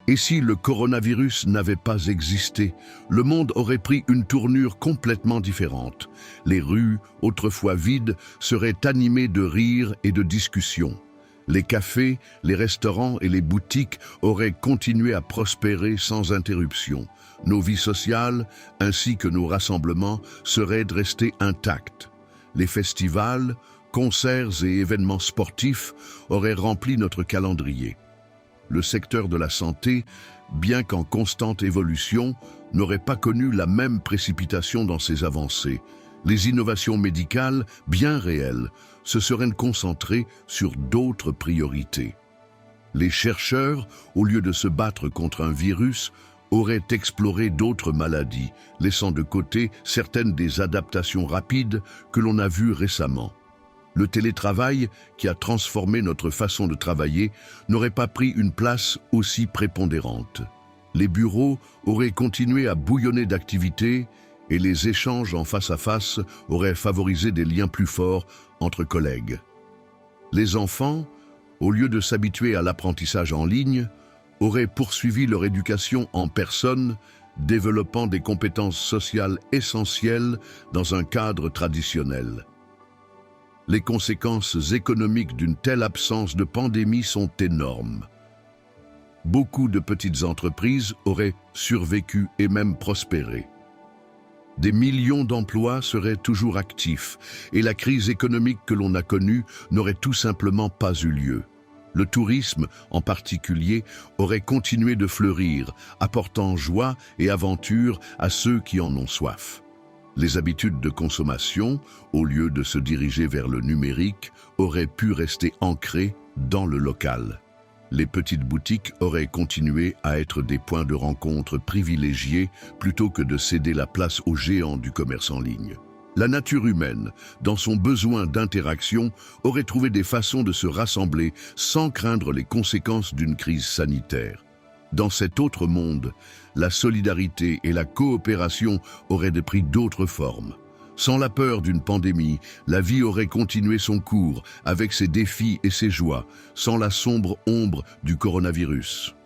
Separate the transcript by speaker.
Speaker 1: Et si le coronavirus n'avait pas existé, le monde aurait pris une tournure complètement différente. Les rues, autrefois vides, seraient animées de rires et de discussions. Les cafés, les restaurants et les boutiques auraient continué à prospérer sans interruption. Nos vies sociales, ainsi que nos rassemblements, seraient restés intacts. Les festivals, concerts et événements sportifs auraient rempli notre calendrier. Le secteur de la santé, bien qu'en constante évolution, n'aurait pas connu la même précipitation dans ses avancées. Les innovations médicales, bien réelles, se seraient concentrées sur d'autres priorités. Les chercheurs, au lieu de se battre contre un virus, auraient exploré d'autres maladies, laissant de côté certaines des adaptations rapides que l'on a vues récemment. Le télétravail, qui a transformé notre façon de travailler, n'aurait pas pris une place aussi prépondérante. Les bureaux auraient continué à bouillonner d'activités et les échanges en face à face auraient favorisé des liens plus forts entre collègues. Les enfants, au lieu de s'habituer à l'apprentissage en ligne, auraient poursuivi leur éducation en personne, développant des compétences sociales essentielles dans un cadre traditionnel. Les conséquences économiques d'une telle absence de pandémie sont énormes. Beaucoup de petites entreprises auraient survécu et même prospéré. Des millions d'emplois seraient toujours actifs et la crise économique que l'on a connue n'aurait tout simplement pas eu lieu. Le tourisme, en particulier, aurait continué de fleurir, apportant joie et aventure à ceux qui en ont soif. Les habitudes de consommation, au lieu de se diriger vers le numérique, auraient pu rester ancrées dans le local. Les petites boutiques auraient continué à être des points de rencontre privilégiés plutôt que de céder la place aux géants du commerce en ligne. La nature humaine, dans son besoin d'interaction, aurait trouvé des façons de se rassembler sans craindre les conséquences d'une crise sanitaire. Dans cet autre monde, la solidarité et la coopération auraient pris d'autres formes. Sans la peur d'une pandémie, la vie aurait continué son cours avec ses défis et ses joies, sans la sombre ombre du coronavirus.